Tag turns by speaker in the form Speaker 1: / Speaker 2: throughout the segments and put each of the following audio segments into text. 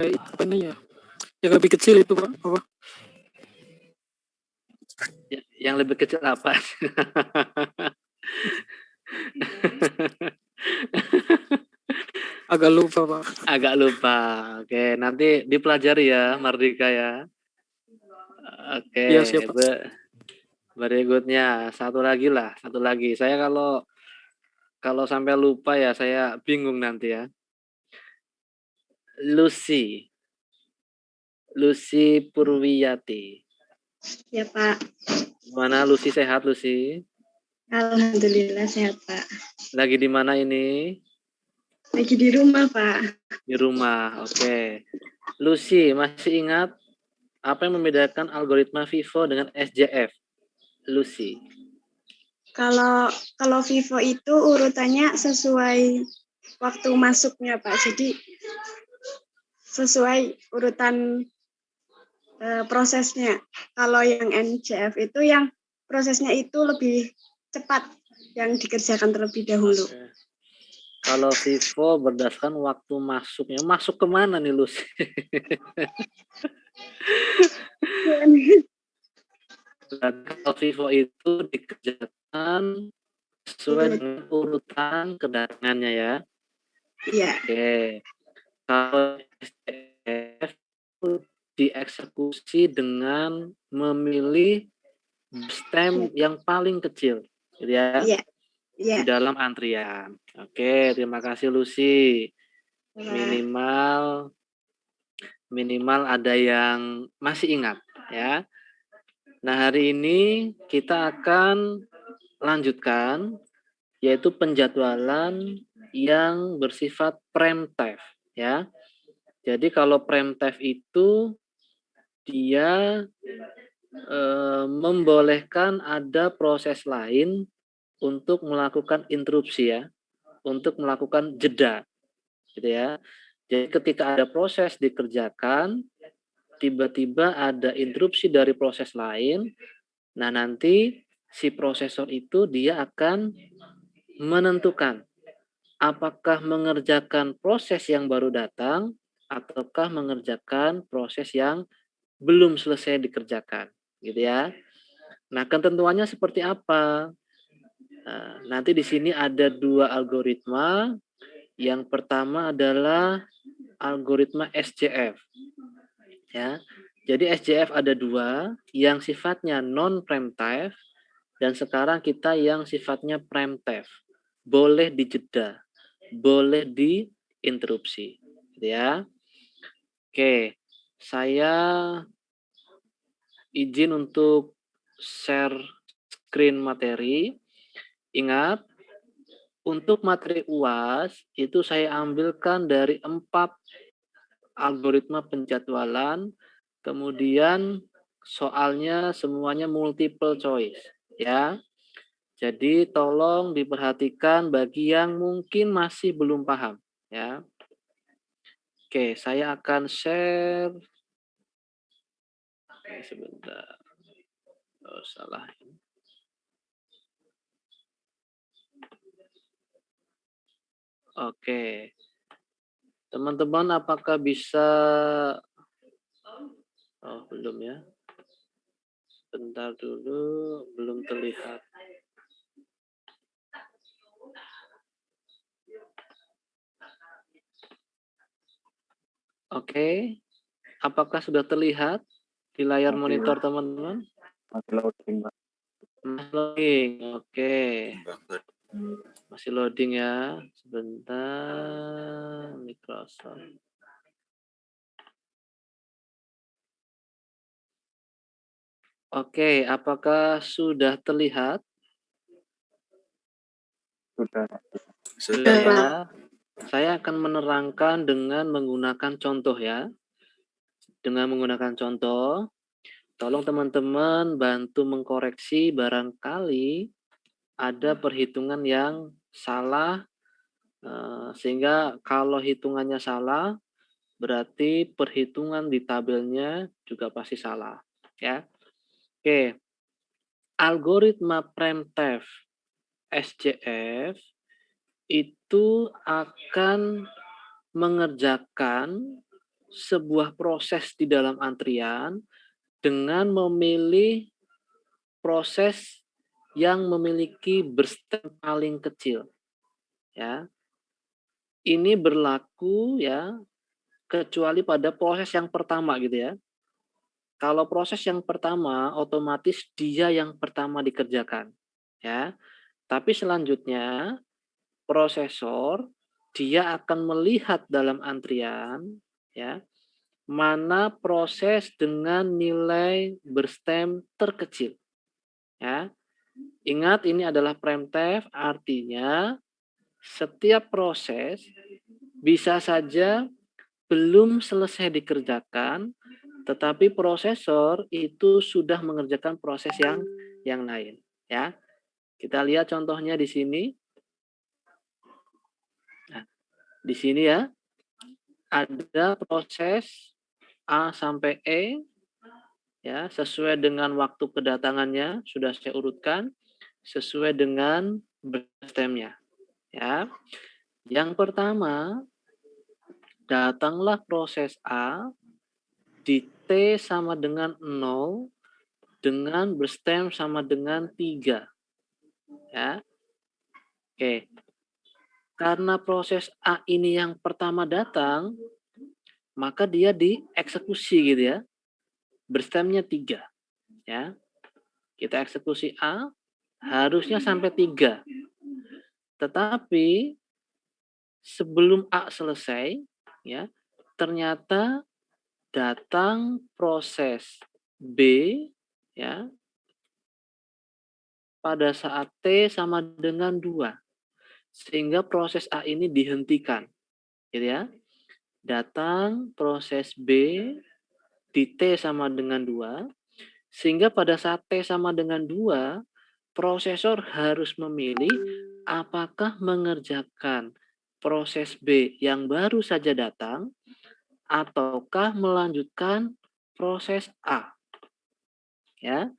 Speaker 1: apa namanya? Yang lebih kecil itu Pak, apa?
Speaker 2: Yang lebih kecil apa?
Speaker 1: Agak lupa Pak.
Speaker 2: Agak lupa. Oke, nanti dipelajari ya, Mardika ya. Oke,
Speaker 1: Iya siap Pak.
Speaker 2: berikutnya satu lagi. Saya kalau sampai lupa ya saya bingung nanti ya. Lucy Purwiyati.
Speaker 3: Ya Pak.
Speaker 2: Mana Lucy, sehat Lucy?
Speaker 3: Alhamdulillah sehat Pak.
Speaker 2: Lagi di mana ini?
Speaker 3: Lagi di rumah Pak.
Speaker 2: Di rumah, oke. Lucy, masih ingat apa yang membedakan algoritma FIFO dengan SJF? Lucy.
Speaker 3: Kalau Vivo itu urutannya sesuai waktu masuknya Pak. Jadi sesuai urutan prosesnya. Kalau yang NJF itu yang prosesnya itu lebih cepat, yang dikerjakan terlebih dahulu.
Speaker 2: Oke. Kalau Vivo berdasarkan waktu masuknya, masuk kemana nih Lucy? Kalau Vivo itu dikerjakan sesuai dengan urutan kedatangannya ya.
Speaker 3: Iya.
Speaker 2: Oke. Kalau SJF dieksekusi dengan memilih stem yang paling kecil, gitu ya.
Speaker 3: Iya. Iya.
Speaker 2: Di dalam antrian. Oke, terima kasih Lucy. Minimal ada yang masih ingat ya. Nah, hari ini kita akan lanjutkan yaitu penjadwalan yang bersifat preemptive ya. Jadi kalau preemptive itu dia membolehkan ada proses lain untuk melakukan interupsi ya, untuk melakukan jeda, gitu ya. Jadi ketika ada proses dikerjakan, tiba-tiba ada interupsi dari proses lain, nah nanti si prosesor itu dia akan menentukan apakah mengerjakan proses yang baru datang ataukah mengerjakan proses yang belum selesai dikerjakan, gitu ya. Nah, ketentuannya seperti apa? Nah, nanti di sini ada dua algoritma. Yang pertama adalah algoritma SJF. Ya, jadi SJF ada dua, yang sifatnya non preemptive dan sekarang kita yang sifatnya preemptive. Boleh dijeda, boleh diinterupsi, gitu ya. Oke, saya izin untuk share screen materi. Ingat, untuk materi UAS itu saya ambilkan dari 4 algoritma penjadwalan, kemudian soalnya semuanya multiple choice ya. Jadi tolong diperhatikan bagi yang mungkin masih belum paham ya. Oke, saya akan share. Sebentar. Oh, salah. Oke. Teman-teman apakah bisa belum ya? Bentar dulu, belum terlihat. Oke. Apakah sudah terlihat di layar monitor teman-teman?
Speaker 4: Masih loading, Pak.
Speaker 2: Masih loading. Oke. Masih loading ya. Sebentar. Microsoft. Oke, apakah sudah terlihat? Sudah ya. Saya akan menerangkan dengan menggunakan contoh ya. Dengan menggunakan contoh, tolong teman-teman bantu mengkoreksi barangkali ada perhitungan yang salah, sehingga kalau hitungannya salah, berarti perhitungan di tabelnya juga pasti salah. Ya. Oke, algoritma preemptive SJF itu akan mengerjakan sebuah proses di dalam antrian dengan memilih proses yang memiliki berstem paling kecil. Ya, ini berlaku ya kecuali pada proses yang pertama gitu ya. Kalau proses yang pertama otomatis dia yang pertama dikerjakan. Ya. Tapi selanjutnya prosesor dia akan melihat dalam antrian ya mana proses dengan nilai berstem terkecil. Ya. Ingat ini adalah preempt, artinya setiap proses bisa saja belum selesai dikerjakan, tetapi prosesor itu sudah mengerjakan proses yang lain. Ya, kita lihat contohnya di sini. Nah, di sini ya ada proses A sampai E, ya sesuai dengan waktu kedatangannya sudah saya urutkan sesuai dengan berstemnya. Ya, yang pertama datanglah proses A di T sama dengan 0 dengan berstem sama dengan 3. Ya. Oke. Karena proses A ini yang pertama datang, maka dia dieksekusi gitu ya. Berstemnya 3. Ya. Kita eksekusi A, harusnya sampai 3. Tetapi sebelum A selesai, ya, ternyata datang proses B ya pada saat T sama dengan 2. Sehingga proses A ini dihentikan. Gitu ya. Datang proses B di T sama dengan 2. Sehingga pada saat T sama dengan 2, prosesor harus memilih apakah mengerjakan proses B yang baru saja datang ataukah melanjutkan proses A. Ya.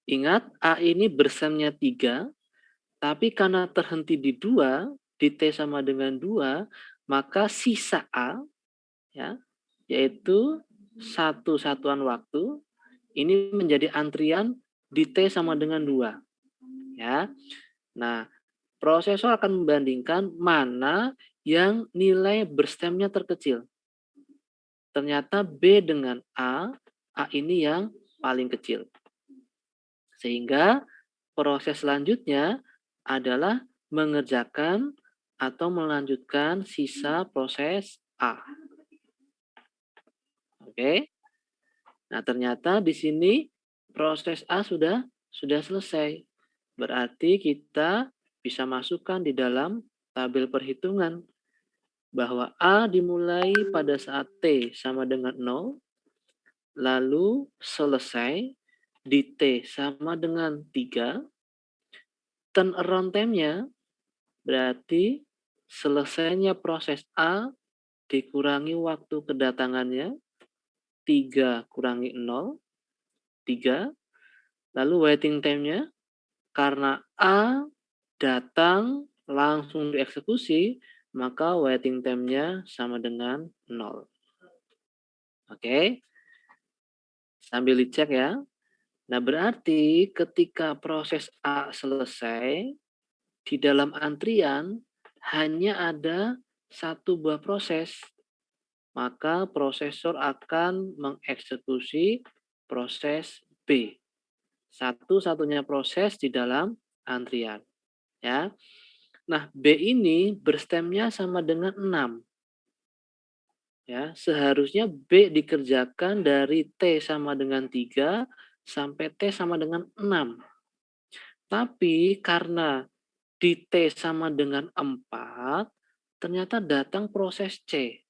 Speaker 2: Ingat A ini bersemnya 3, tapi karena terhenti di 2, di T sama dengan 2, maka sisa A ya, yaitu satu satuan waktu ini menjadi antrian di T sama dengan 2. Ya. Nah, prosesor akan membandingkan mana yang nilai berstemnya terkecil. Ternyata B dengan A ini yang paling kecil. Sehingga proses selanjutnya adalah mengerjakan atau melanjutkan sisa proses A. Oke. Nah, ternyata di sini proses A sudah selesai. Berarti kita bisa masukkan di dalam tabel perhitungan bahwa A dimulai pada saat T sama dengan 0, lalu selesai di T sama dengan 3, turnaround time-nya berarti selesainya proses A dikurangi waktu kedatangannya, 3 kurangi 0, 3. Lalu waiting time-nya, karena A datang langsung dieksekusi, maka waiting time-nya sama dengan 0. Oke, sambil dicek ya. Nah, berarti ketika proses A selesai, di dalam antrian hanya ada satu buah proses, maka prosesor akan mengeksekusi proses B. Satu-satunya proses di dalam antrian. Ya. Nah, B ini berstemnya sama dengan 6. Ya, seharusnya B dikerjakan dari T sama dengan 3 sampai T sama dengan 6. Tapi karena di T sama dengan 4, ternyata datang proses C.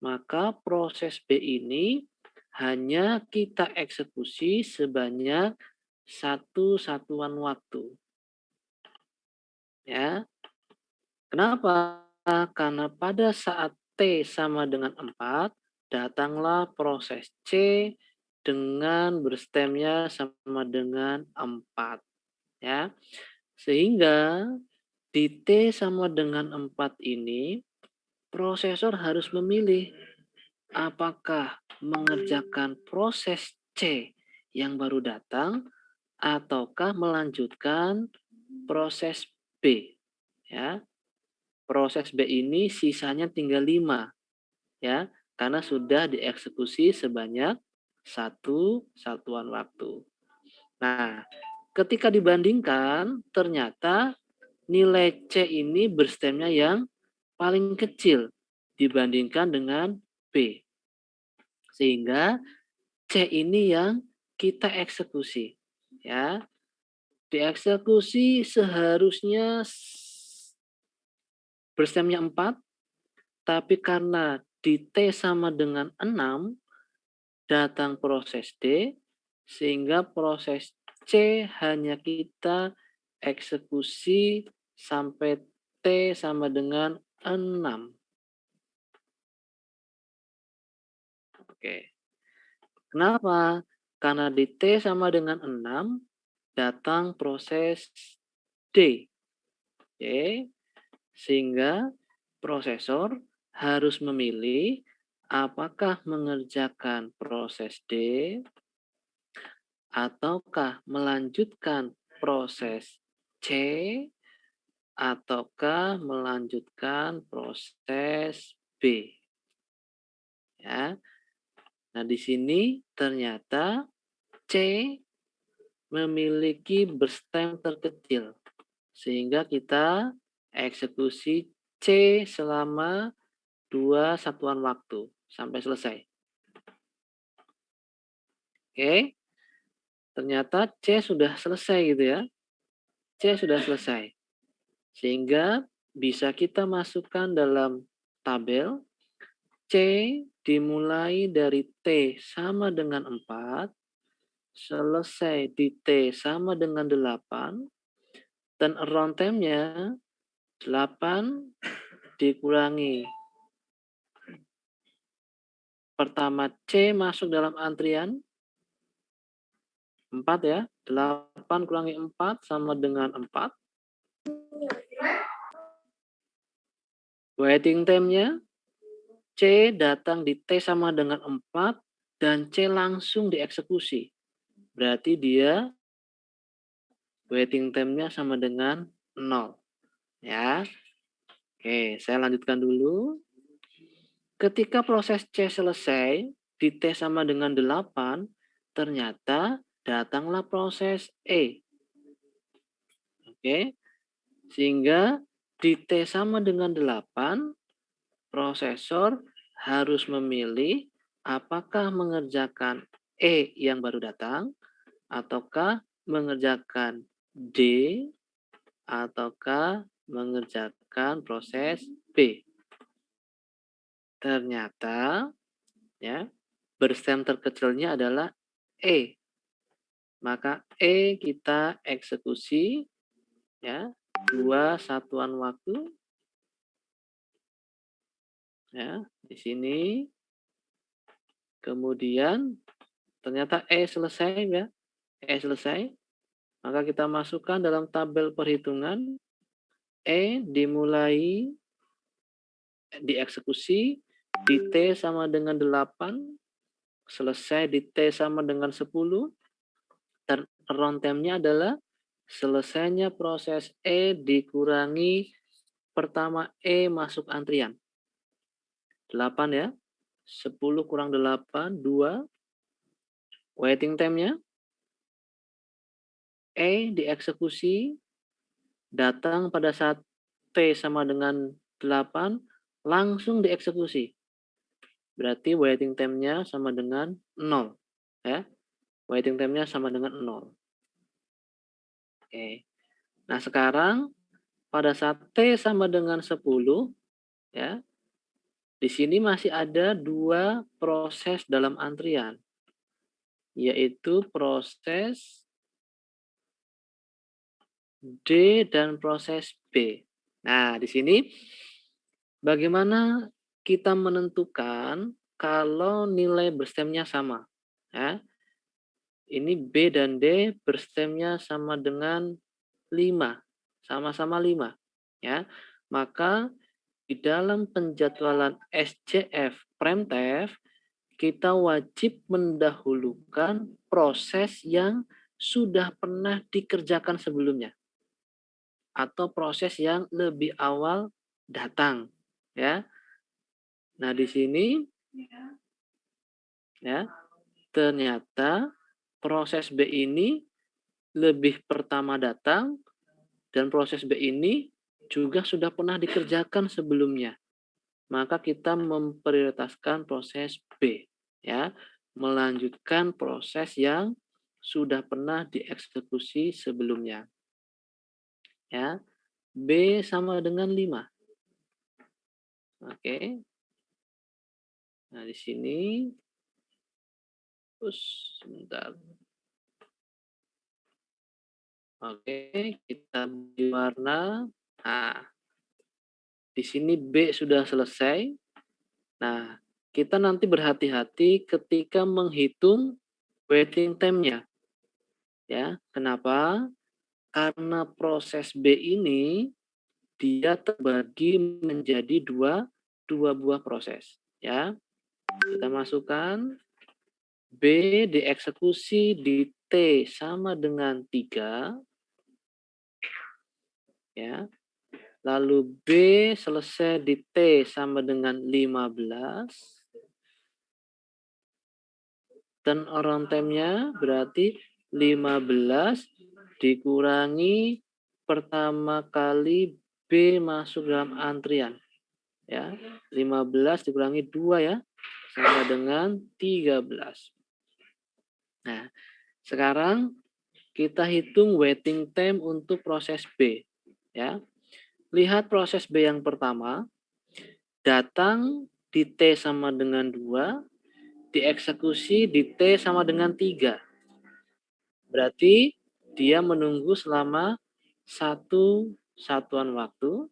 Speaker 2: Maka proses B ini hanya kita eksekusi sebanyak satu satuan waktu. Ya. Kenapa? Karena pada saat T sama dengan 4, datanglah proses C dengan berstemnya sama dengan 4. Ya. Sehingga di T sama dengan 4 ini, prosesor harus memilih apakah mengerjakan proses C yang baru datang ataukah melanjutkan proses B. Ya, proses B ini sisanya tinggal 5, ya, karena sudah dieksekusi sebanyak 1 satuan waktu. Nah, ketika dibandingkan, ternyata nilai C ini berstemnya yang paling kecil dibandingkan dengan B. Sehingga C ini yang kita eksekusi. Ya, dieksekusi seharusnya berstemnya 4, tapi karena di T sama dengan 6, datang proses D, sehingga proses C hanya kita eksekusi sampai T sama dengan 6. Oke. Kenapa? Karena di T sama dengan 6, datang proses D. Oke. Sehingga prosesor harus memilih apakah mengerjakan proses D ataukah melanjutkan proses C ataukah melanjutkan proses B. Ya. Nah, di sini ternyata C memiliki berstem terkecil sehingga kita eksekusi C selama 2 satuan waktu sampai selesai. Oke. Ternyata C sudah selesai gitu ya. C sudah selesai. Sehingga bisa kita masukkan dalam tabel C dimulai dari T sama dengan 4, selesai di T sama dengan 8, dan around time-nya 8 dikurangi. Pertama C masuk dalam antrian 4 ya. 8 kurangi 4 sama dengan 4. Waiting time-nya C datang di T sama dengan 4 dan C langsung dieksekusi. Berarti dia waiting time-nya sama dengan 0. Ya. Oke, saya lanjutkan dulu. Ketika proses C selesai, di T sama dengan 8, ternyata datanglah proses E. Oke. Sehingga di T sama dengan 8, prosesor harus memilih apakah mengerjakan E yang baru datang, ataukah mengerjakan D, ataukah mengerjakan proses B. Ternyata ya, berstem terkecilnya adalah E. Maka E kita eksekusi ya, 2 satuan waktu. Ya, di sini. Kemudian ternyata E selesai ya. E selesai. Maka kita masukkan dalam tabel perhitungan E dimulai dieksekusi di T sama dengan 8, selesai di T sama dengan 10, dan around time-nya adalah selesainya proses E dikurangi pertama E masuk antrian. 8 ya. 10 kurang 8, 2. Waiting time-nya E dieksekusi, datang pada saat T sama dengan 8, langsung dieksekusi. Berarti waiting time-nya sama dengan 0. Ya. Waiting time-nya sama dengan 0. Oke. Nah, sekarang pada saat T sama dengan 10, ya, di sini masih ada 2 proses dalam antrian, yaitu proses D dan proses B. Nah, di sini bagaimana kita menentukan kalau nilai berstemnya sama? Ya. Ini B dan D berstemnya sama dengan 5, sama-sama 5. Ya. Maka di dalam penjadwalan SJF Premtef, kita wajib mendahulukan proses yang sudah pernah dikerjakan sebelumnya atau proses yang lebih awal datang, ya. Nah, di sini ya, ternyata proses B ini lebih pertama datang dan proses B ini juga sudah pernah dikerjakan sebelumnya. Maka kita memprioritaskan proses B, ya, melanjutkan proses yang sudah pernah dieksekusi sebelumnya. Ya. B sama dengan 5. Oke. Nah, di sini sebentar. Oke, kita beri warna. Nah, di sini B sudah selesai. Nah, kita nanti berhati-hati ketika menghitung waiting time-nya. Ya, kenapa? Karena proses B ini dia terbagi menjadi dua buah proses. Ya, kita masukkan B dieksekusi di T sama dengan 3. Ya. Lalu B selesai di T sama dengan 15. Turnaround time-nya berarti 15 dikurangi pertama kali B masuk dalam antrian. Ya, 15 dikurangi 2 ya, sama dengan 13. Nah, sekarang kita hitung waiting time untuk proses B. Ya. Lihat proses B yang pertama, datang di T sama dengan 2, dieksekusi di T sama dengan 3. Berarti dia menunggu selama 1 satuan waktu.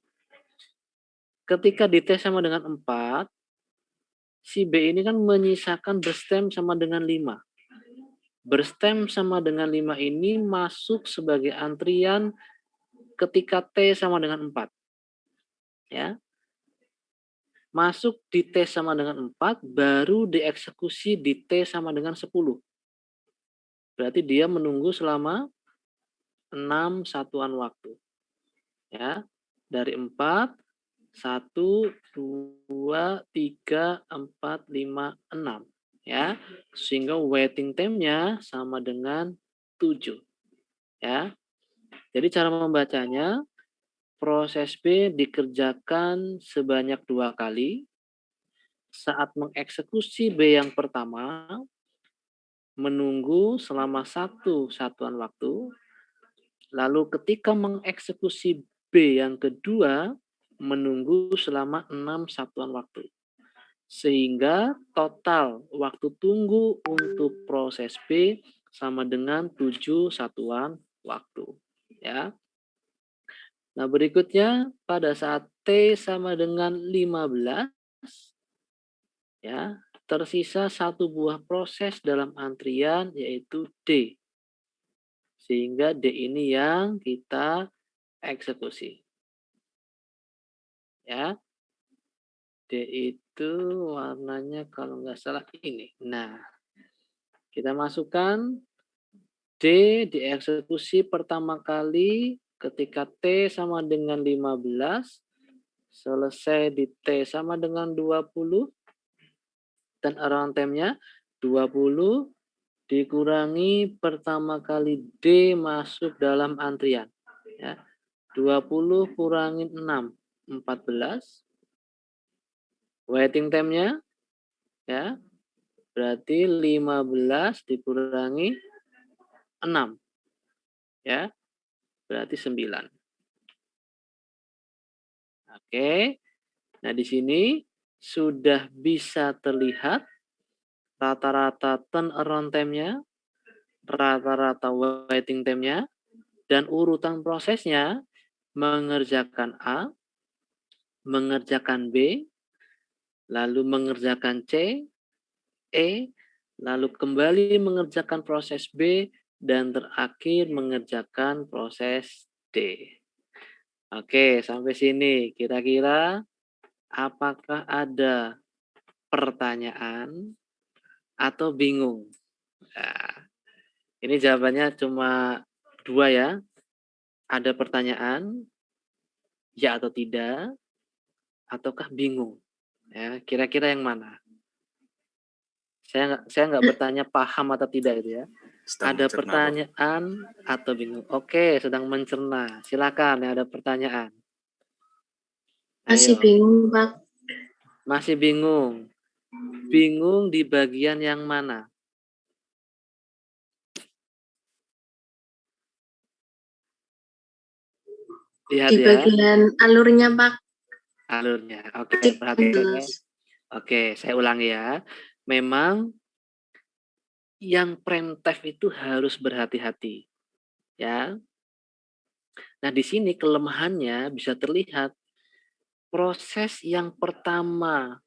Speaker 2: Ketika di T sama dengan 4, si B ini kan menyisakan berstem sama dengan 5. Berstem sama dengan 5 ini masuk sebagai antrian ketika T sama dengan 4. Ya. Masuk di T sama dengan 4, baru dieksekusi di T sama dengan 10. Berarti dia menunggu selama 6 satuan waktu. Ya, dari 4, 1, 2, 3, 4, 5, 6. Ya, sehingga waiting time-nya sama dengan 7. Ya, jadi cara membacanya, proses B dikerjakan sebanyak 2 kali. Saat mengeksekusi B yang pertama, menunggu selama 1 satuan waktu. Lalu ketika mengeksekusi B yang kedua, menunggu selama 6 satuan waktu. Sehingga total waktu tunggu untuk proses B sama dengan 7 satuan waktu. Ya. Nah, berikutnya pada saat T sama dengan 15, ya, tersisa 1 buah proses dalam antrian yaitu D. Sehingga D ini yang kita eksekusi. Ya. D itu warnanya kalau nggak salah ini. Nah, kita masukkan D dieksekusi pertama kali ketika T sama dengan 15, selesai di T sama dengan 20, dan around time-nya 20 dikurangi pertama kali D masuk dalam antrian. Ya. 20 kurangin 6, 14. Waiting time-nya ya berarti 15 dikurangi 6. Ya. Berarti 9. Oke. Nah, di sini sudah bisa terlihat rata-rata turnaround time-nya, rata-rata waiting time-nya, dan urutan prosesnya mengerjakan A, mengerjakan B, lalu mengerjakan C, E, lalu kembali mengerjakan proses B, dan terakhir mengerjakan proses D. Oke, sampai sini. Kira-kira apakah ada pertanyaan, atau bingung? Nah, ini jawabannya cuma 2 ya. Ada pertanyaan, ya atau tidak, ataukah bingung? Ya, kira-kira yang mana? Saya nggak bertanya paham atau tidak itu ya.
Speaker 4: Sedang
Speaker 2: Ada
Speaker 4: mencerna, Pak.
Speaker 2: pertanyaan atau bingung? Oke, sedang mencerna. Silakan yang ada pertanyaan.
Speaker 5: Masih
Speaker 2: Ayo,
Speaker 5: bingung, Pak.
Speaker 2: masih bingung. Bingung di bagian yang mana? Lihat
Speaker 5: Di
Speaker 2: ya,
Speaker 5: bagian alurnya, Pak.
Speaker 2: alurnya. Oke,
Speaker 5: Cek
Speaker 2: perhatikan ya.
Speaker 5: jelas.
Speaker 2: Oke, saya ulangi ya. Memang yang preemptif itu harus berhati-hati, ya. Nah, di sini kelemahannya bisa terlihat proses yang pertama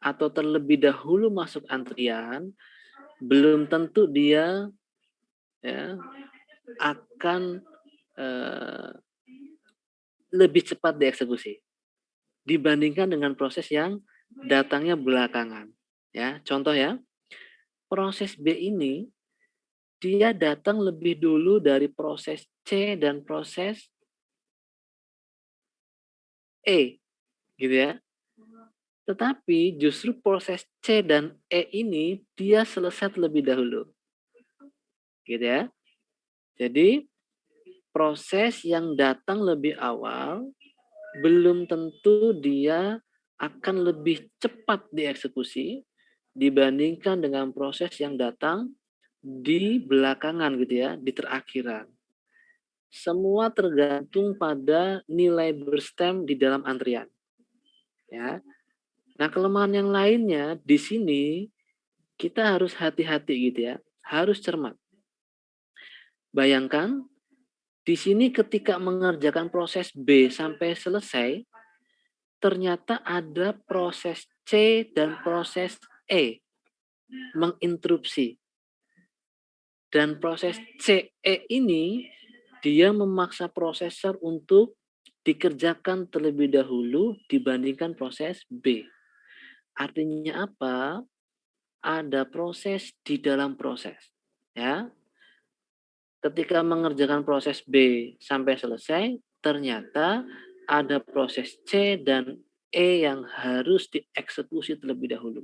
Speaker 2: atau terlebih dahulu masuk antrian belum tentu dia ya akan eh, lebih cepat dieksekusi dibandingkan dengan proses yang datangnya belakangan. Ya, contoh ya, proses B ini dia datang lebih dulu dari proses C dan proses E, gitu ya. Tetapi justru proses C dan E ini dia selesai lebih dahulu, gitu ya. Jadi proses yang datang lebih awal belum tentu dia akan lebih cepat dieksekusi dibandingkan dengan proses yang datang di belakangan gitu ya, di terakhiran. Semua tergantung pada nilai berstem di dalam antrian. Ya. Nah, kelemahan yang lainnya di sini kita harus hati-hati gitu ya, harus cermat. Bayangkan di sini ketika mengerjakan proses B sampai selesai, ternyata ada proses C dan proses E menginterupsi. Dan proses CE ini dia memaksa prosesor untuk dikerjakan terlebih dahulu dibandingkan proses B. Artinya apa? Ada proses di dalam proses. Ya. Ketika mengerjakan proses B sampai selesai, ternyata ada proses C dan E yang harus dieksekusi terlebih dahulu.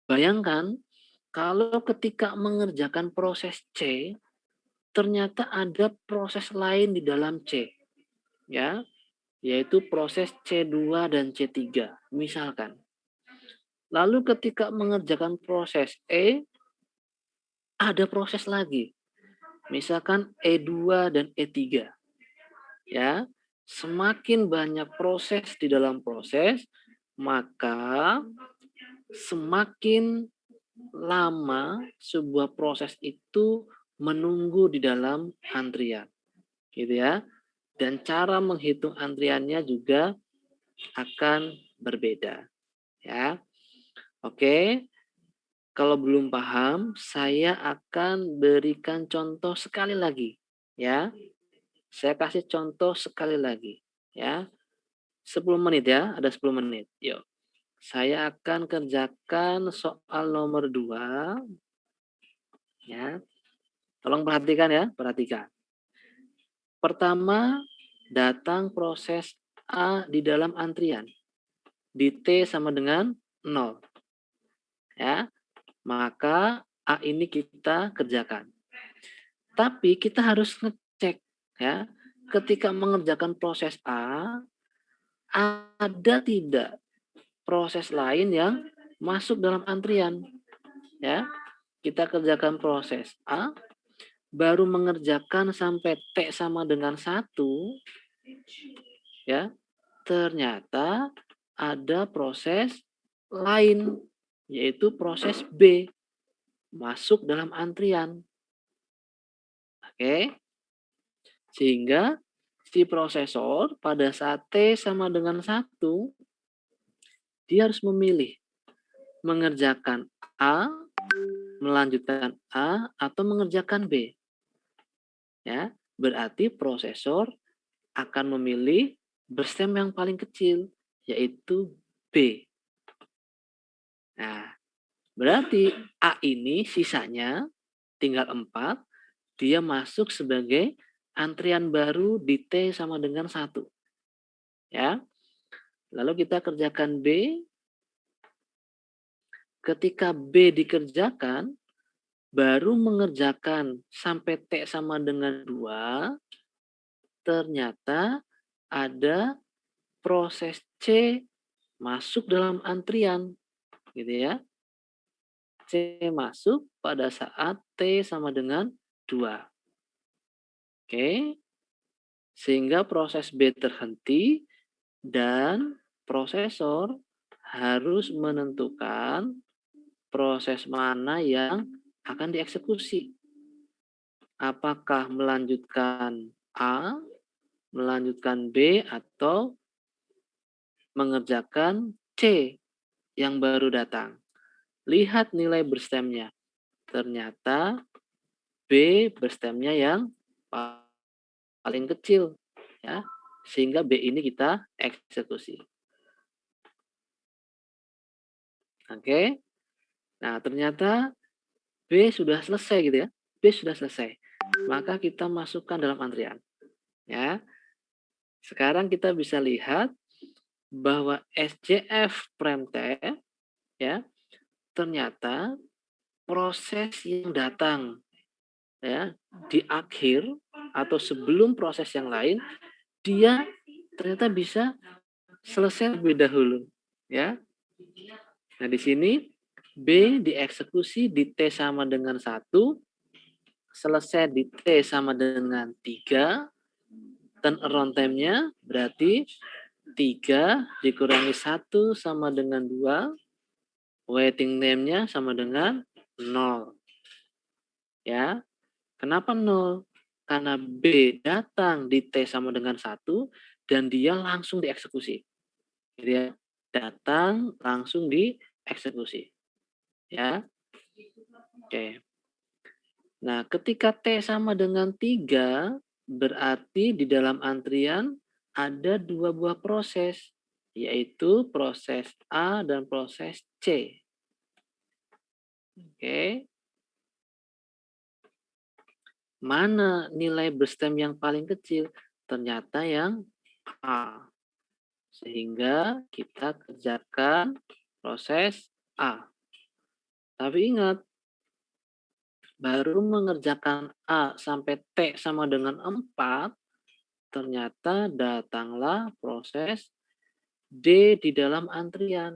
Speaker 2: Bayangkan kalau ketika mengerjakan proses C, ternyata ada proses lain di dalam C, ya, yaitu proses C2 dan C3, misalkan. Lalu ketika mengerjakan proses E, ada proses lagi, misalkan E2 dan E3, ya. Semakin banyak proses di dalam proses, maka semakin lama sebuah proses itu menunggu di dalam antrian, gitu ya. Dan cara menghitung antriannya juga akan berbeda, ya. Oke, kalau belum paham, saya akan berikan contoh sekali lagi, ya. Saya kasih contoh sekali lagi, ya. 10 menit ya, ada 10 menit. Yuk. Saya akan kerjakan soal nomor 2, ya. Tolong perhatikan ya, perhatikan. Pertama, datang proses A di dalam antrian. Di T sama dengan 0. Ya. Maka A ini kita kerjakan. Tapi kita harus ngecek ya, ketika mengerjakan proses A, ada tidak proses lain yang masuk dalam antrian. Ya. Kita kerjakan proses A, baru mengerjakan sampai T sama dengan 1, ya, ternyata ada proses lain, yaitu proses B, masuk dalam antrian. Oke, sehingga si prosesor pada saat T sama dengan 1, dia harus memilih mengerjakan A, melanjutkan A, atau mengerjakan B. Ya, berarti prosesor akan memilih berstem yang paling kecil, yaitu B. Nah, berarti A ini sisanya tinggal 4, dia masuk sebagai antrian baru di T sama dengan 1. Ya. Lalu kita kerjakan B. Ketika B dikerjakan, baru mengerjakan sampai T sama dengan 2, ternyata ada proses C masuk dalam antrian, gitu ya. C masuk pada saat T sama dengan 2. Oke, sehingga proses B terhenti dan prosesor harus menentukan proses mana yang akan dieksekusi. Apakah melanjutkan A, melanjutkan B, atau mengerjakan C yang baru datang. Lihat nilai berstemnya. Ternyata B berstemnya yang paling kecil, ya, sehingga B ini kita eksekusi. Oke, nah ternyata B sudah selesai gitu ya, B sudah selesai. Maka kita masukkan dalam antrian. Ya, sekarang kita bisa lihat bahwa SJF prime T, ya, ternyata proses yang datang, ya, di akhir atau sebelum proses yang lain, dia ternyata bisa selesai lebih dahulu, ya. Nah, di sini B dieksekusi di T sama dengan 1, selesai di T sama dengan 3, turnaround time-nya berarti 3 dikurangi 1 sama dengan 2, waiting time-nya sama dengan 0. Ya, kenapa 0? Karena B datang di T sama dengan 1 dan dia langsung dieksekusi. Dia datang langsung dieksekusi. Ya. Oke. Nah, ketika T sama dengan 3, berarti di dalam antrian ada 2 buah proses, yaitu proses A dan proses C. Oke. Mana nilai berstem yang paling kecil? Ternyata yang A. Sehingga kita kerjakan proses A. Tapi ingat, baru mengerjakan A sampai T sama dengan 4, ternyata datanglah proses D di dalam antrian.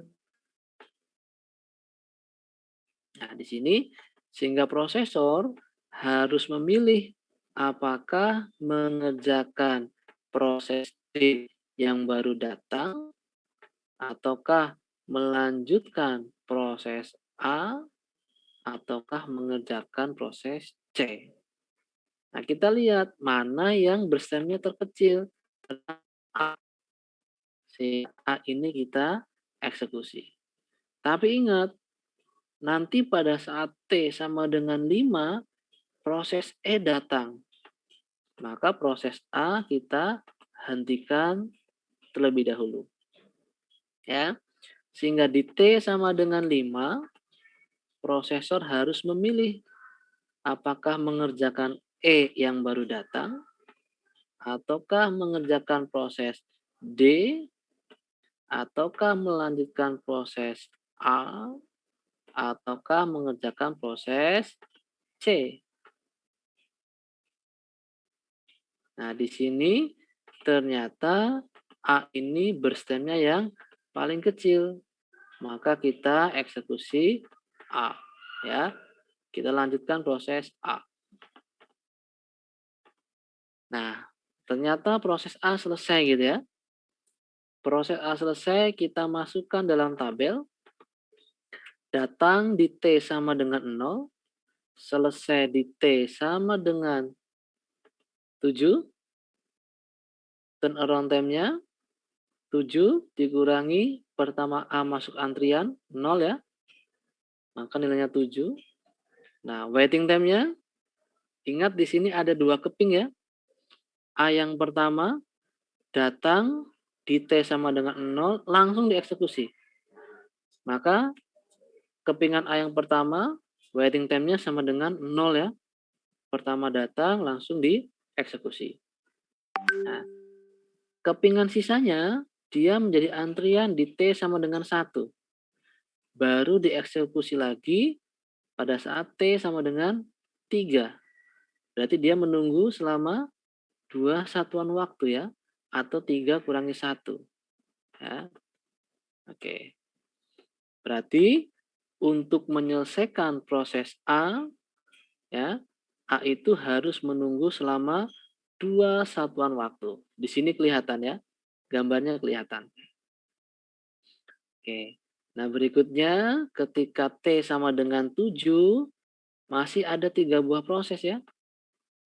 Speaker 2: Nah, di sini sehingga prosesor harus memilih apakah mengerjakan proses D yang baru datang ataukah melanjutkan proses A ataukah mengerjakan proses C. Nah, kita lihat mana yang berstemnya terkecil. A. Si A ini kita eksekusi. Tapi ingat, nanti pada saat T sama dengan 5, proses E datang. Maka proses A kita hentikan terlebih dahulu. Ya. Sehingga di T sama dengan 5, prosesor harus memilih apakah mengerjakan E yang baru datang ataukah mengerjakan proses D ataukah melanjutkan proses A ataukah mengerjakan proses C. Nah, di sini ternyata A ini berstemnya yang paling kecil. Maka kita eksekusi A, ya. Kita lanjutkan proses A. Nah, ternyata proses A selesai gitu ya. Proses A selesai, kita masukkan dalam tabel. Datang di T sama dengan 0. Selesai di T sama dengan 7. Turnaround time-nya 7 dikurangi pertama A masuk antrian 0 ya. Maka nilainya 7. Nah, waiting time-nya ingat di sini ada 2 keping ya. A yang pertama datang di T sama dengan 0 langsung dieksekusi. Maka kepingan A yang pertama, waiting time-nya sama dengan 0 ya. Pertama datang langsung dieksekusi. Nah, kepingan sisanya dia menjadi antrian di T sama dengan 1. Baru dieksekusi lagi pada saat T sama dengan 3. Berarti dia menunggu selama 2 satuan waktu ya, atau 3 kurangi 1. Ya. Oke. Berarti untuk menyelesaikan proses A, ya, A itu harus menunggu selama 2 satuan waktu. Di sini kelihatan ya, gambarnya kelihatan. Oke. Nah, berikutnya ketika T sama dengan 7, masih ada 3 buah proses ya.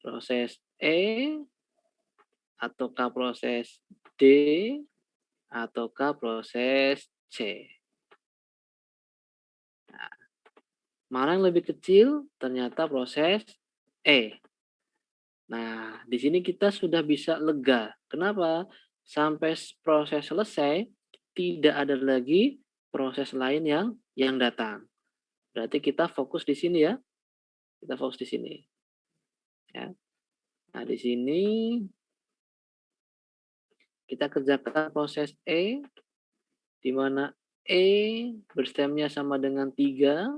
Speaker 2: Proses E, ataukah proses D, ataukah proses C. Nah, mana yang lebih kecil? Ternyata proses E. Nah, di sini kita sudah bisa lega. Kenapa? Sampai proses selesai, tidak ada lagi proses lain yang datang. Berarti kita fokus di sini ya. Kita fokus di sini. Ya. Nah, di sini kita kerjakan proses E, di mana E berstemnya sama dengan 3.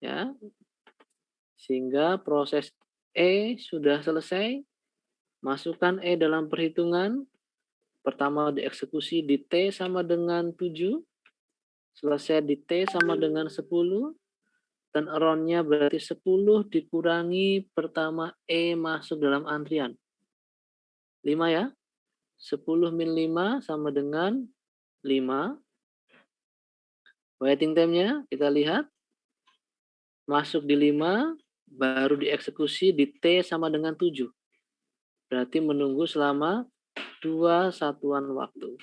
Speaker 2: Ya. Sehingga proses E sudah selesai. Masukkan E dalam perhitungan. Pertama dieksekusi di T sama dengan 7. Selesai di T sama dengan 10. Dan around-nya berarti 10 dikurangi pertama E masuk dalam antrian. 5 ya. 10 min 5 sama dengan 5. Waiting time-nya kita lihat. Masuk di 5, baru dieksekusi di T sama dengan 7. Berarti menunggu selama 2 satuan waktu.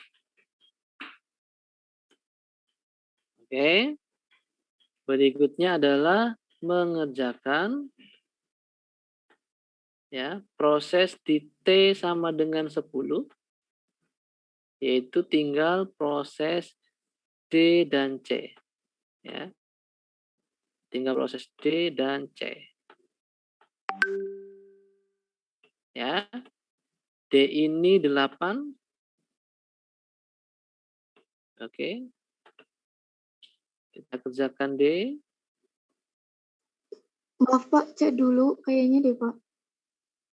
Speaker 2: Oke. Berikutnya adalah mengerjakan ya proses di T sama dengan 10, yaitu tinggal proses D dan C. Ya. Tinggal proses D dan C. Ya. D ini 8. Oke. Kita kerjakan D.
Speaker 5: Maaf Pak, cek dulu kayaknya deh Pak.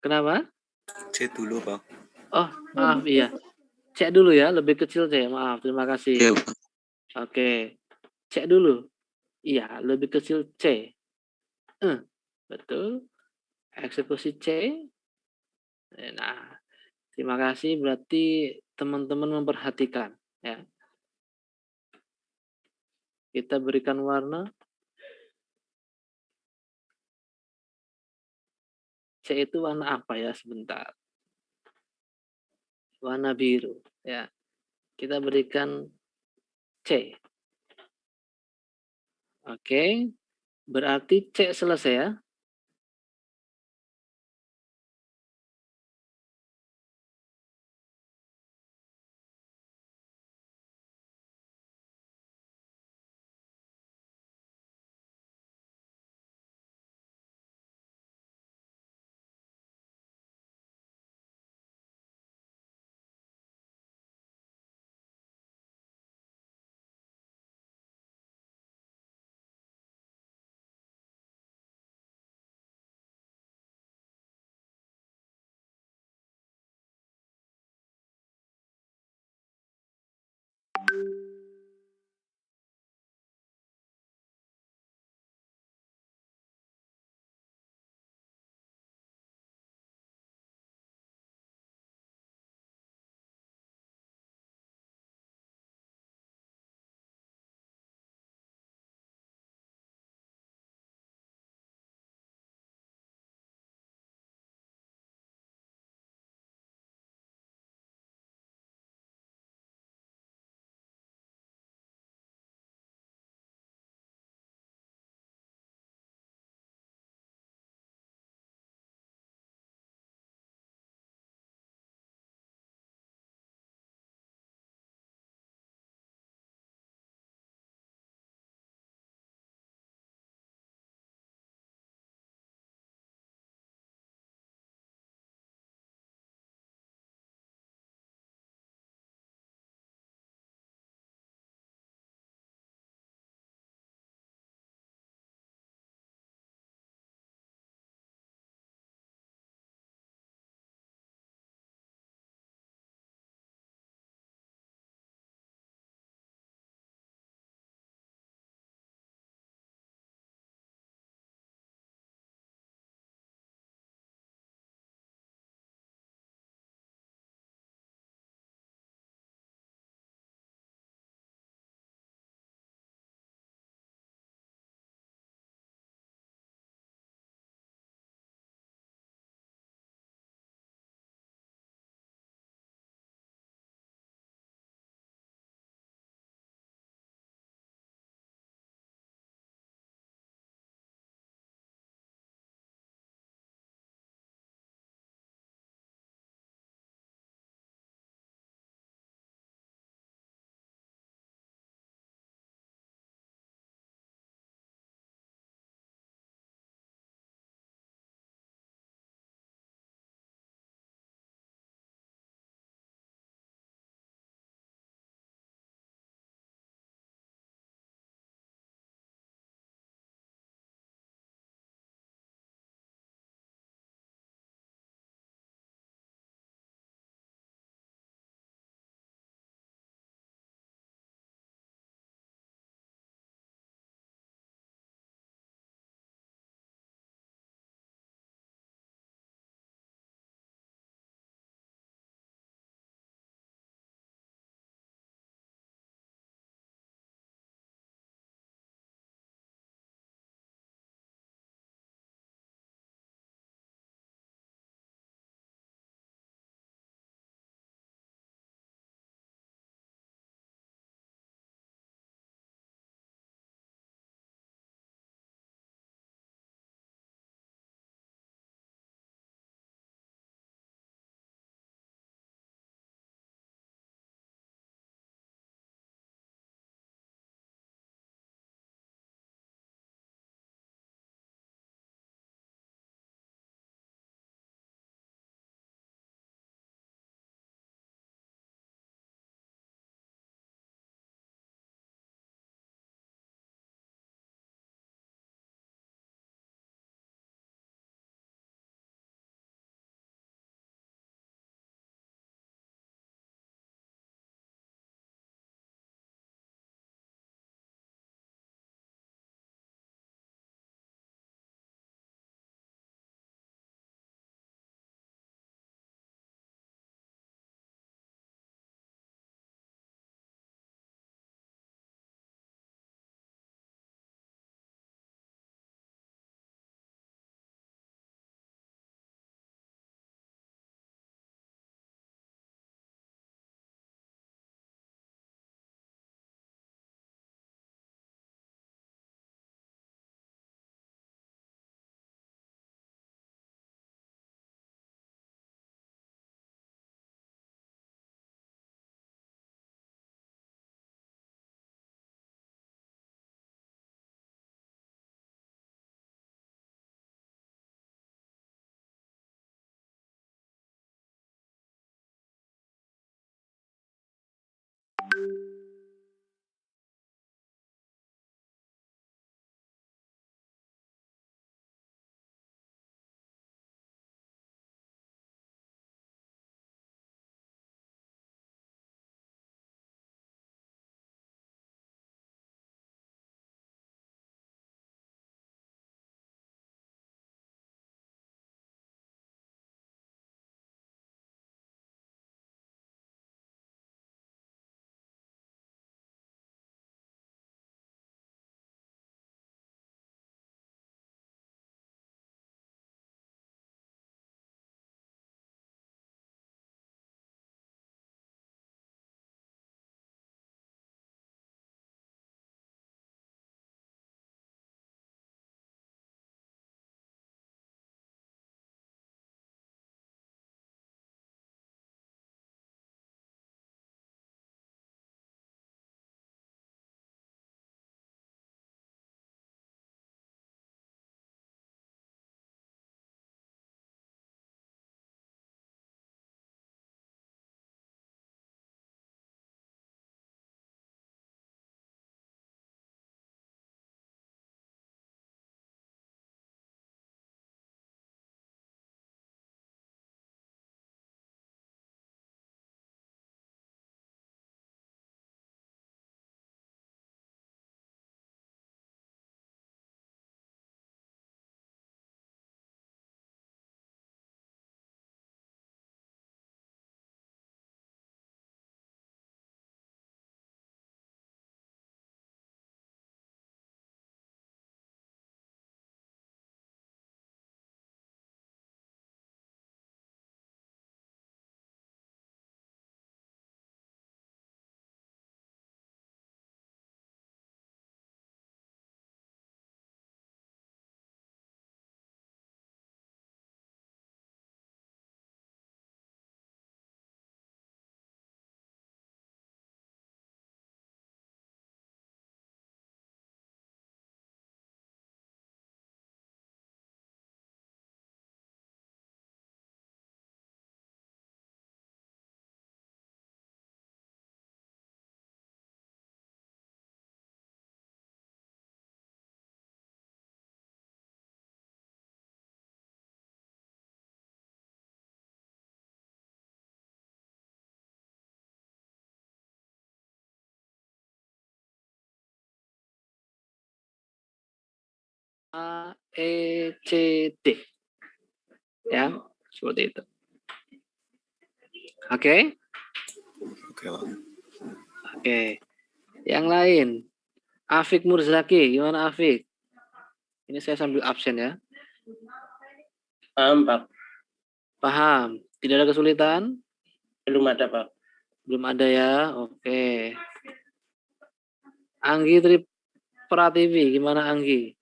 Speaker 2: Kenapa?
Speaker 4: Cek dulu, Pak.
Speaker 2: Oh, maaf iya. Cek dulu ya, lebih kecil C. Maaf, terima kasih.
Speaker 4: Iya, Pak.
Speaker 2: Oke. Cek dulu. Iya, lebih kecil C. Betul. Eksekusi C. Nah, terima kasih berarti teman-teman memperhatikan ya. Kita berikan warna. C itu warna apa ya? Sebentar. Warna biru ya. Kita berikan C. Oke. Berarti C selesai ya. A, E, C, D. Ya, seperti itu. Oke?
Speaker 4: Oke, Pak.
Speaker 2: Oke. Yang lain. Afik Murzaki, gimana Afik? Ini saya sambil absen ya.
Speaker 6: Paham, Pak.
Speaker 2: Paham? Tidak ada kesulitan?
Speaker 6: Belum ada, Pak.
Speaker 2: Belum ada ya? Oke. Anggi Prativi, gimana Anggi?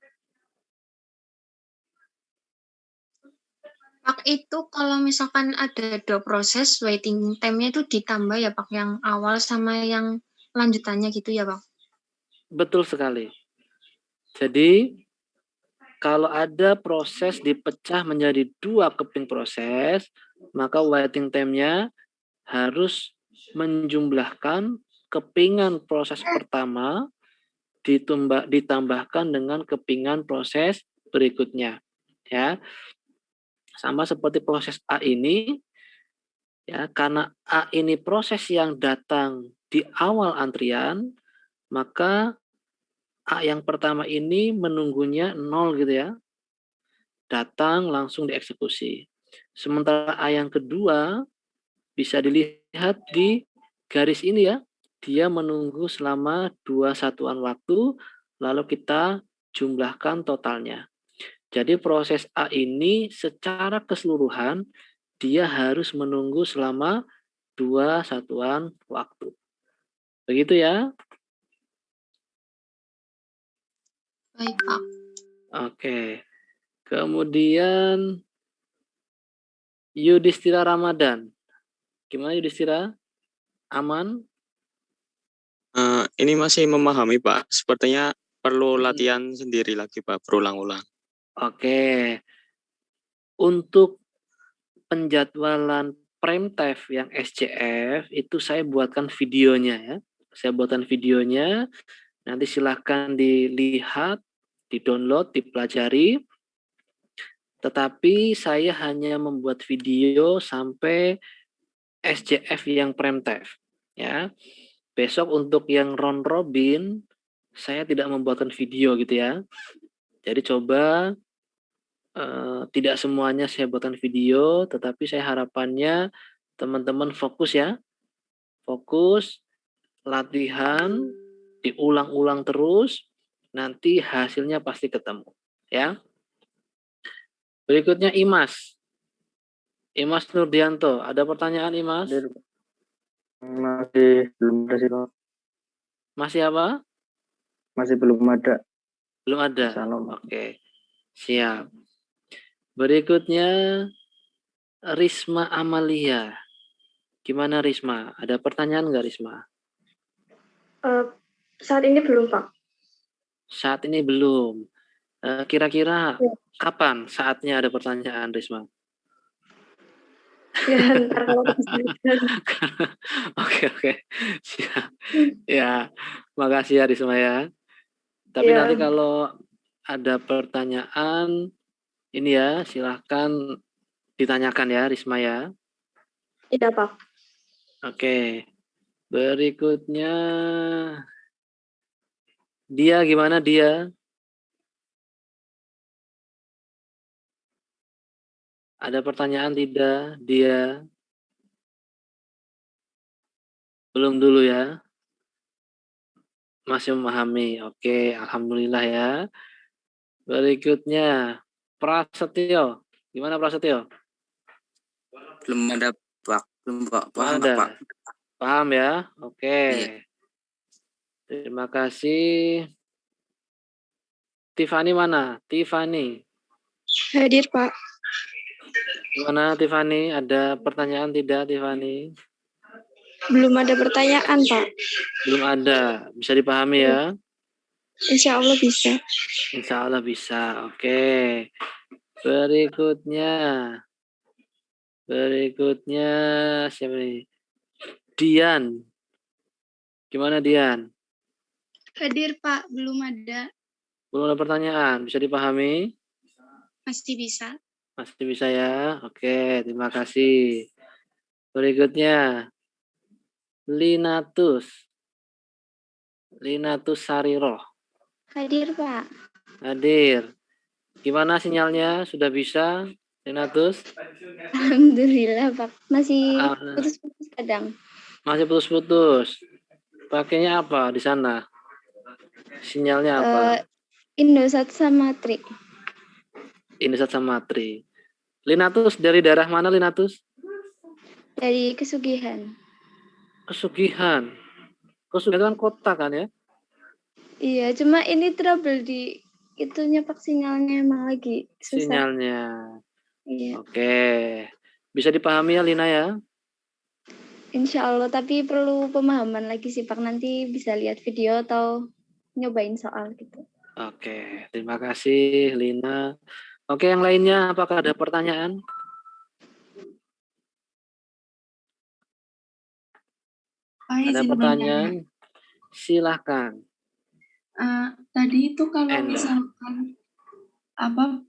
Speaker 5: Pak, itu kalau misalkan ada dua proses, waiting time-nya itu ditambah ya Pak, yang awal sama yang lanjutannya gitu ya Pak?
Speaker 2: Betul sekali. Jadi, kalau ada proses dipecah menjadi dua keping proses, maka waiting time-nya harus menjumlahkan kepingan proses pertama ditambahkan dengan kepingan proses berikutnya. Ya, sama seperti proses A ini, ya, karena A ini proses yang datang di awal antrian, maka A yang pertama ini menunggunya 0 gitu ya. Datang langsung dieksekusi. Sementara A yang kedua bisa dilihat di garis ini ya. Dia menunggu selama 2 satuan waktu, lalu kita jumlahkan totalnya. Jadi proses A ini secara keseluruhan dia harus menunggu selama 2 satuan waktu. Begitu ya?
Speaker 5: Baik Pak.
Speaker 2: Oke. Kemudian Yudhistira Ramadan. Gimana Yudhistira? Aman?
Speaker 4: Ini masih memahami, Pak. Sepertinya perlu latihan sendiri lagi, Pak, berulang-ulang.
Speaker 2: Oke. Untuk penjadwalan prime time yang SCF itu saya buatkan videonya ya. Saya buatkan videonya. Nanti silahkan dilihat, di-download, dipelajari. Tetapi saya hanya membuat video sampai SCF yang prime time ya. Besok untuk yang round robin saya tidak membuatkan video gitu ya. Jadi coba tidak semuanya saya buatkan video, tetapi saya harapannya teman-teman fokus ya. Fokus, latihan, diulang-ulang terus, nanti hasilnya pasti ketemu ya. Berikutnya Imas. Imas Nurdianto, ada pertanyaan Imas?
Speaker 6: Masih belum ada sih, Pak.
Speaker 2: Masih apa?
Speaker 6: Masih belum ada.
Speaker 2: Belum ada.
Speaker 6: Salam.
Speaker 2: Oke. Siap. Berikutnya Risma Amalia. Gimana Risma? Ada pertanyaan nggak Risma?
Speaker 3: Saat ini belum, Pak.
Speaker 2: Saat ini belum. Kira-kira kapan saatnya ada pertanyaan Risma?
Speaker 3: Ya, ntar kalau
Speaker 2: Oke. Siap. Ya, makasih ya Risma ya. Tapi
Speaker 3: Ya.
Speaker 2: nanti kalau ada pertanyaan, ini ya silahkan ditanyakan ya Risma ya.
Speaker 3: Iya, Pak.
Speaker 2: Oke. Berikutnya dia gimana dia? Ada pertanyaan tidak? Dia belum dulu ya. Masih memahami. Oke, alhamdulillah ya. Berikutnya Prasetyo. Gimana Prasetyo?
Speaker 7: Belum ada, Pak. Belum, Pak. Paham,
Speaker 2: Ada.
Speaker 7: Pak.
Speaker 2: Paham ya? Oke.
Speaker 7: Iya.
Speaker 2: Terima kasih. Tiffany mana? Tiffany.
Speaker 3: Hadir, Pak.
Speaker 2: Gimana Tiffany? Ada pertanyaan tidak Tiffany?
Speaker 3: Belum ada pertanyaan, Pak.
Speaker 2: Belum ada. Bisa dipahami ya?
Speaker 3: Insya Allah bisa.
Speaker 2: Insya Allah bisa. Oke. Berikutnya siapa nih? Dian. Gimana Dian?
Speaker 3: Hadir, Pak. Belum ada.
Speaker 2: Belum ada pertanyaan. Bisa dipahami?
Speaker 3: Masih bisa.
Speaker 2: Masih bisa ya? Oke, terima kasih. Berikutnya Linatus Sariroh.
Speaker 5: Hadir Pak.
Speaker 2: Hadir. Gimana sinyalnya? Sudah bisa, Linatus?
Speaker 8: Alhamdulillah, Pak. Masih
Speaker 2: Ah,
Speaker 8: putus-putus kadang.
Speaker 2: masih putus-putus. Pakainya apa di sana? Sinyalnya apa?
Speaker 8: Indosat sama Tri.
Speaker 2: Indosat sama Tri. Linatus dari daerah mana, Linatus?
Speaker 8: Dari Kesugihan.
Speaker 2: Kesugihan. Kesugihan kan kota kan ya?
Speaker 8: Iya, cuma ini trouble di itunya Pak, sinyalnya emang lagi susah.
Speaker 2: Sinyalnya.
Speaker 8: Iya,
Speaker 2: Oke. Bisa dipahami ya, Lina ya?
Speaker 8: insya Allah. Tapi perlu pemahaman lagi sih Pak. Nanti bisa lihat video atau nyobain soal gitu.
Speaker 2: Oke. Terima kasih, Lina. Oke, yang lainnya apakah ada pertanyaan?
Speaker 9: Pak,
Speaker 2: Ada
Speaker 9: izin
Speaker 2: pertanyaan? Silahkan.
Speaker 9: Tadi itu kalau
Speaker 2: Enda.
Speaker 9: misalkan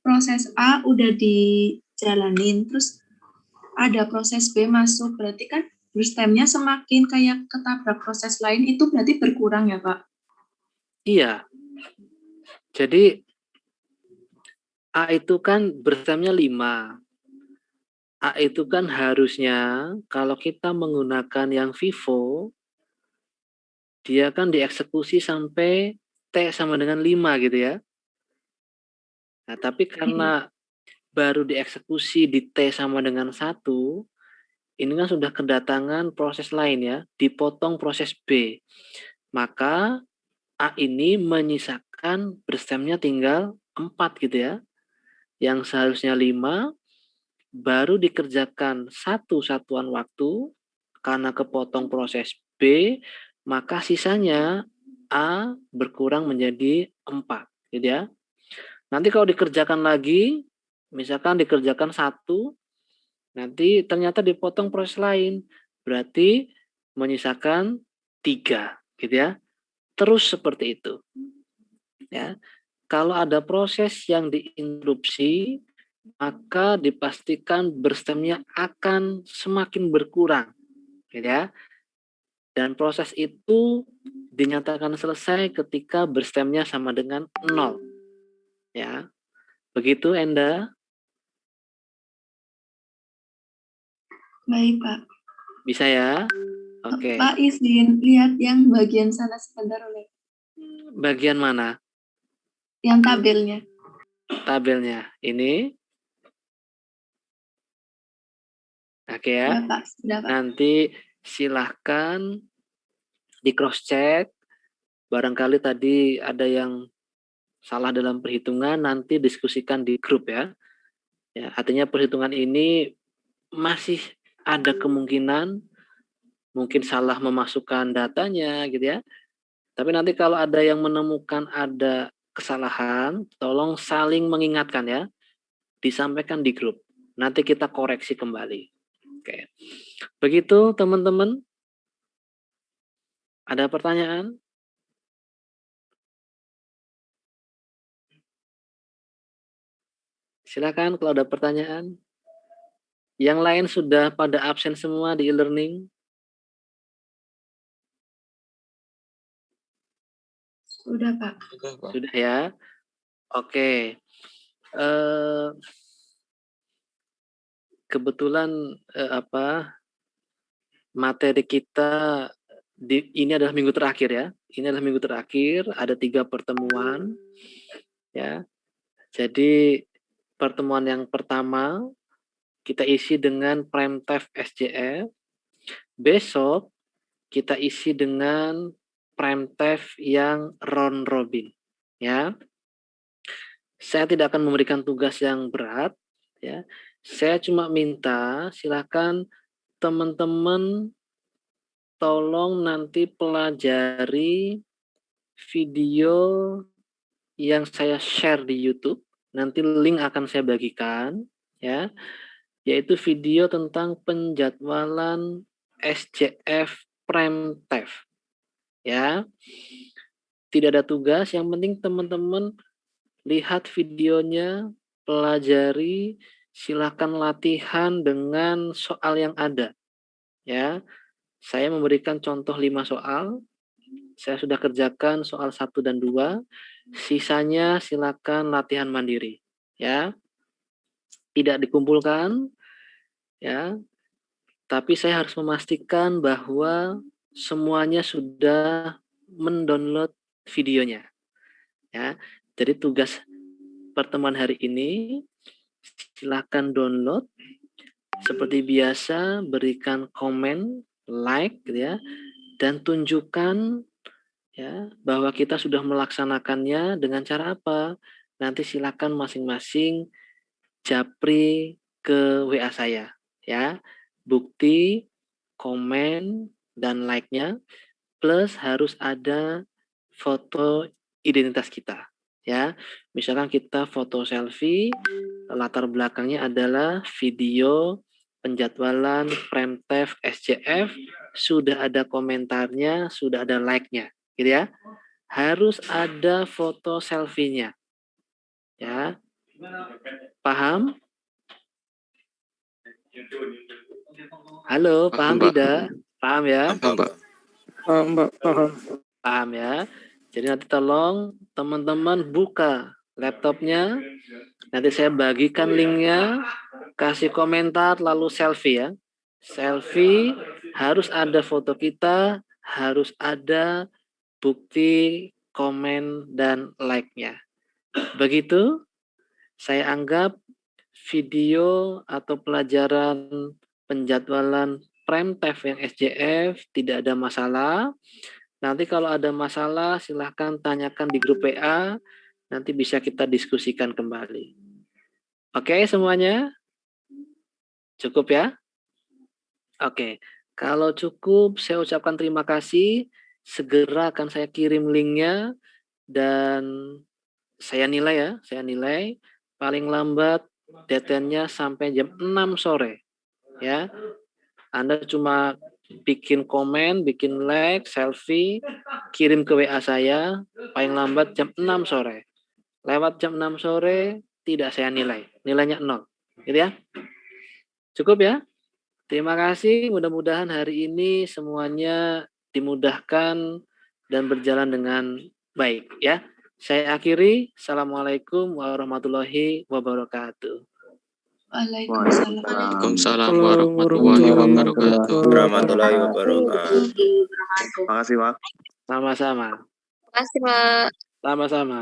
Speaker 9: proses A udah dijalanin, terus ada proses B masuk, berarti kan burst time-nya semakin kayak ketabrak proses lain, itu berarti berkurang ya Pak?
Speaker 2: Iya. Jadi A itu kan burst time-nya 5. A itu kan harusnya kalau kita menggunakan yang Vivo, dia kan dieksekusi sampai T sama dengan 5 gitu ya. Nah, tapi karena baru dieksekusi di T sama dengan 1, ini kan sudah kedatangan proses lain ya, dipotong proses B. Maka A ini menyisakan burst time-nya tinggal 4 gitu ya. Yang seharusnya 5 baru dikerjakan 1 satuan waktu karena kepotong proses B, maka sisanya A berkurang menjadi 4 gitu ya. Nanti kalau dikerjakan lagi, misalkan dikerjakan 1, nanti ternyata dipotong proses lain, berarti menyisakan 3 gitu ya. Terus seperti itu. Ya. Kalau ada proses yang diinterupsi, maka dipastikan burst time-nya akan semakin berkurang, gitu ya. Dan proses itu dinyatakan selesai ketika burst time-nya sama dengan 0. Ya. Begitu, Enda?
Speaker 9: Baik Pak.
Speaker 2: Bisa ya? Oke.
Speaker 9: Pak, izin lihat yang bagian sana sebentar oleh.
Speaker 2: Bagian mana?
Speaker 9: Yang tabelnya.
Speaker 2: Tabelnya. Ini. Oke ya.
Speaker 9: Ya Pak, sudah Pak.
Speaker 2: Nanti silahkan di cross check. Barangkali tadi ada yang salah dalam perhitungan, nanti diskusikan di grup ya. Ya, artinya perhitungan ini masih ada kemungkinan mungkin salah memasukkan datanya gitu ya. Tapi nanti kalau ada yang menemukan ada kesalahan, tolong saling mengingatkan ya. Disampaikan di grup. Nanti kita koreksi kembali. Oke. Begitu teman-teman. Ada pertanyaan? Silakan kalau ada pertanyaan. Yang lain sudah pada absen semua di e-learning?
Speaker 9: Sudah Pak.
Speaker 2: Sudah ya. Oke. Kebetulan materi kita ini adalah minggu terakhir ya. Ini adalah minggu terakhir, ada 3 pertemuan ya. Jadi pertemuan yang pertama kita isi dengan prime time SJF. Besok kita isi dengan prime time yang round robin ya. Saya tidak akan memberikan tugas yang berat ya. Saya cuma minta silakan teman-teman tolong nanti pelajari video yang saya share di YouTube. Nanti link akan saya bagikan ya. Yaitu video tentang penjadwalan SJF prime time. Ya. Tidak ada tugas, yang penting teman-teman lihat videonya, pelajari, silakan latihan dengan soal yang ada. Ya. Saya memberikan contoh 5 soal. Saya sudah kerjakan soal 1 dan 2. Sisanya silakan latihan mandiri. ya. Tidak dikumpulkan, ya. Tapi saya harus memastikan bahwa semuanya sudah mendownload videonya, ya. Jadi tugas pertemuan hari ini, silakan download. Seperti biasa, berikan komen, like, gitu ya, dan tunjukkan ya bahwa kita sudah melaksanakannya dengan cara apa. Nanti silakan masing-masing japri ke WA saya, ya. Bukti, komen, dan like-nya, plus harus ada foto identitas kita, ya. Misalkan kita foto selfie, latar belakangnya adalah video penjadwalan Premtev SCF, sudah ada komentarnya, sudah ada like-nya, gitu ya. Harus ada foto selfie-nya, ya. Paham? Halo, paham
Speaker 4: Mbak.
Speaker 2: tidak? Paham ya?
Speaker 4: Paham, Mbak.
Speaker 1: Mbak, paham.
Speaker 2: Paham ya? Jadi nanti tolong teman-teman buka laptopnya. Nanti saya bagikan linknya, kasih komentar, lalu selfie ya. Selfie, harus ada foto kita, harus ada bukti, komen, dan like-nya. Begitu, saya anggap video atau pelajaran penjadwalan Premtev yang SJF tidak ada masalah. Nanti kalau ada masalah silahkan tanyakan di grup WA, nanti bisa kita diskusikan kembali. Oke semuanya? Cukup ya? Oke, kalau cukup saya ucapkan terima kasih. Segera akan saya kirim linknya dan saya nilai ya, paling lambat deadline-nya sampai jam 6 sore. Ya. Anda cuma bikin komen, bikin like, selfie, kirim ke WA saya, paling lambat jam 6 sore. Lewat jam 6 sore, tidak saya nilai. Nilainya 0. Gitu ya. Cukup ya? Terima kasih. Mudah-mudahan hari ini semuanya dimudahkan dan berjalan dengan baik. Ya. Saya akhiri. Assalamualaikum warahmatullahi wabarakatuh.
Speaker 9: Waalaikumsalam.
Speaker 4: Waalaikumsalam warahmatullahi wabarakatuh.
Speaker 10: Warahmatullahi wabarakatuh. Terima kasih, Pak.
Speaker 2: Sama-sama.
Speaker 5: Terima kasih, Pak.
Speaker 2: Sama-sama.